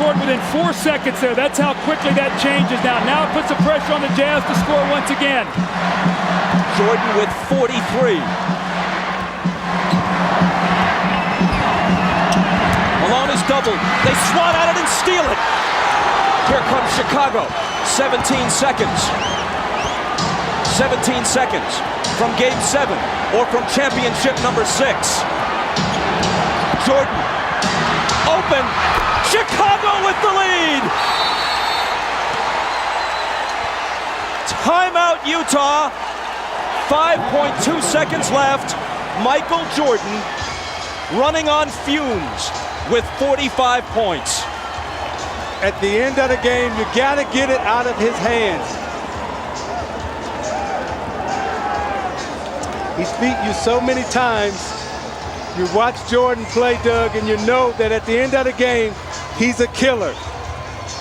scored within 4 seconds there. That's how quickly that changes now. Now it puts the pressure on the Jazz to score once again. Jordan with 43. Malone is doubled. They swat at it and steal it. Here comes Chicago. 17 seconds. 17 seconds from Game 7 or from championship number 6. Jordan open. Chicago with the lead. Timeout, Utah. 5.2 seconds left. Michael Jordan running on fumes with 45 points. At the end of the game, you got to get it out of his hands. He's beat you so many times. You watch Jordan play, Doug, and you know that at the end of the game, he's a killer.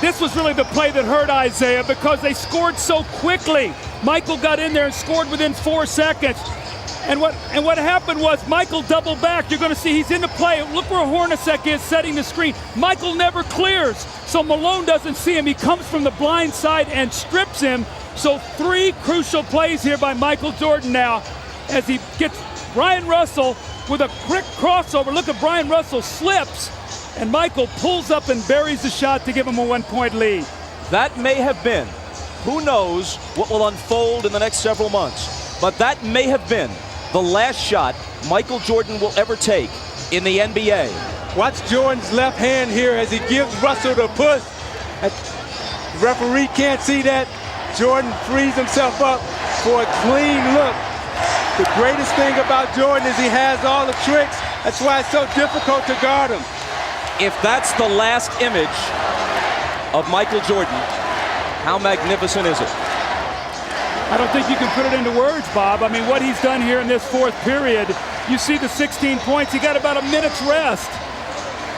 This was really the play that hurt Isaiah because they scored so quickly. Michael got in there and scored within 4 seconds. And what happened was Michael doubled back. You're going to see he's in the play. Look where Hornacek is setting the screen. Michael never clears, so Malone doesn't see him. He comes from the blind side and strips him. So 3 crucial plays here by Michael Jordan now as he gets Brian Russell with a quick crossover. Look at Brian Russell slips, and Michael pulls up and buries the shot to give him a 1-point lead. That may have been, who knows what will unfold in the next several months, but that may have been the last shot Michael Jordan will ever take in the NBA. Watch Jordan's left hand here as he gives Russell the push. The referee can't see that. Jordan frees himself up for a clean look. The greatest thing about Jordan is he has all the tricks. That's why it's so difficult to guard him. If that's the last image of Michael Jordan, how magnificent is it? I don't think you can put it into words, Bob. I mean, what he's done here in this 4th period, you see the 16 points. He got about a minute's rest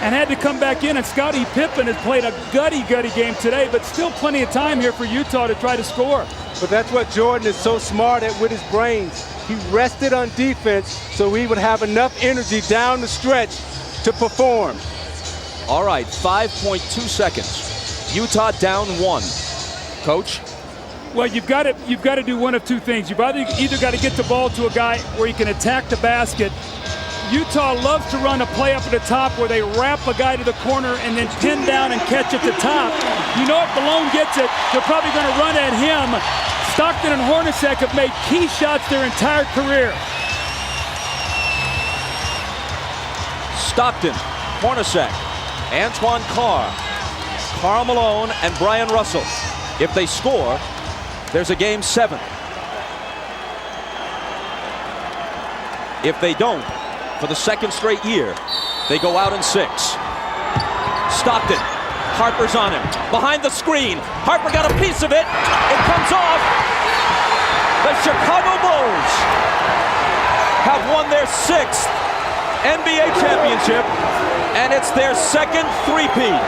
and had to come back in. And Scottie Pippen has played a gutty game today, but still plenty of time here for Utah to try to score. But that's what Jordan is so smart at with his brains. He rested on defense so he would have enough energy down the stretch to perform. All right, 5.2 seconds. Utah down 1. Coach? Well, you've got to do one of 2 things. You've either got to get the ball to a guy where he can attack the basket. Utah loves to run a play up at the top where they wrap a guy to the corner and then pin down and catch at the top. You know if Malone gets it, they're probably going to run at him. Stockton and Hornacek have made key shots their entire career. Stockton, Hornacek, Antoine Carr, Karl Malone, and Brian Russell. If they score, there's a Game 7. If they don't, for the 2nd straight year, they go out in 6. Stockton, Harper's on him. Behind the screen, Harper got a piece of it. It comes off. The Chicago Bulls have won their 6th NBA championship, and it's their 2nd three-peat.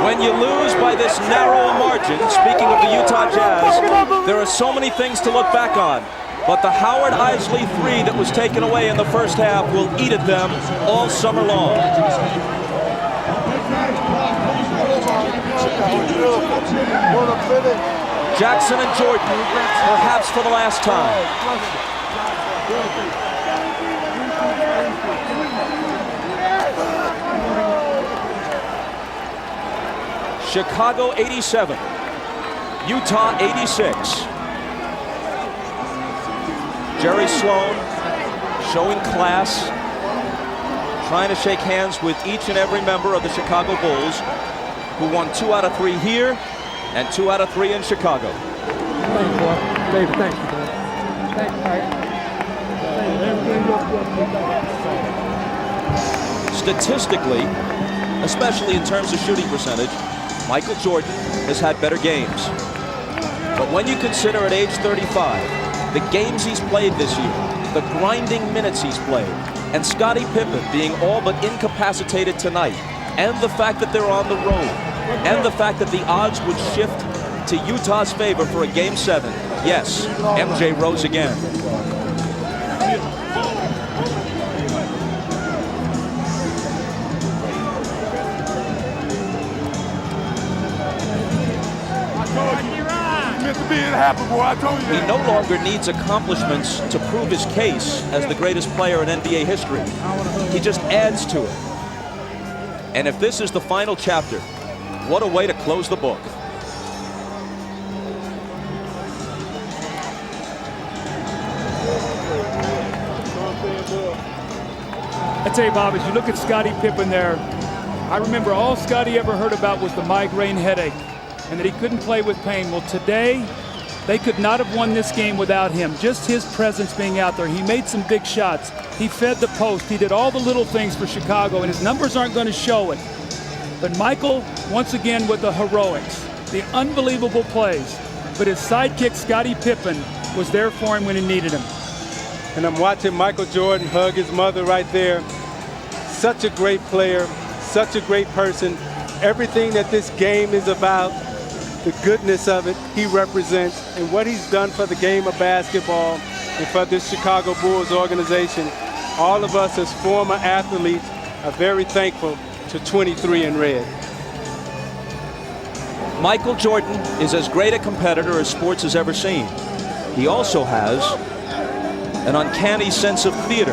When you lose by this narrow a margin, speaking of the Utah Jazz, there are so many things to look back on. But the Howard Isley 3 that was taken away in the first half will eat at them all summer long. Jackson and Jordan, perhaps for the last time. Chicago 87, Utah 86. Jerry Sloan showing class, trying to shake hands with each and every member of the Chicago Bulls, who won 2 out of 3 here and 2 out of 3 in Chicago. Thanks, boy. David, thank you, boy. Thanks. Statistically, especially in terms of shooting percentage, Michael Jordan has had better games. But when you consider at age 35, the games he's played this year, the grinding minutes he's played, and Scottie Pippen being all but incapacitated tonight, and the fact that they're on the road, and the fact that the odds would shift to Utah's favor for a Game 7, yes, MJ rose again. meant to be. It happened, boy. I told you He that. no longer needs accomplishments to prove his case as the greatest player in NBA history. He just adds to it. And if this is the final chapter, what a way to close the book. I tell you, Bob, as you look at Scottie Pippen there, I remember all Scottie ever heard about was the migraine headache and that he couldn't play with pain. Well, today, they could not have won this game without him. Just his presence being out there. He made some big shots. He fed the post. He did all the little things for Chicago, and his numbers aren't going to show it. But Michael, once again, with the heroics, the unbelievable plays. But his sidekick, Scottie Pippen, was there for him when he needed him. And I'm watching Michael Jordan hug his mother right there. Such a great player, such a great person. Everything that this game is about, the goodness of it, he represents, and what he's done for the game of basketball and for this Chicago Bulls organization. All of us as former athletes are very thankful to 23 in red. Michael Jordan is as great a competitor as sports has ever seen. He also has an uncanny sense of theater.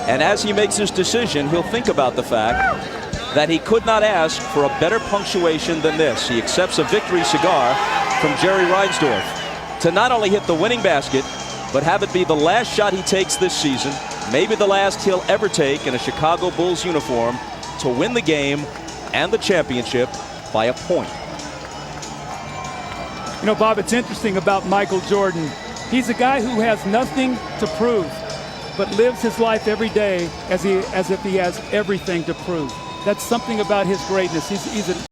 And as he makes his decision, he'll think about the fact that he could not ask for a better punctuation than this. He accepts a victory cigar from Jerry Reinsdorf to not only hit the winning basket, but have it be the last shot he takes this season, maybe the last he'll ever take in a Chicago Bulls uniform, to win the game and the championship by a point. You know, Bob, it's interesting about Michael Jordan. He's a guy who has nothing to prove, but lives his life every day as if he has everything to prove. That's something about his greatness. He's an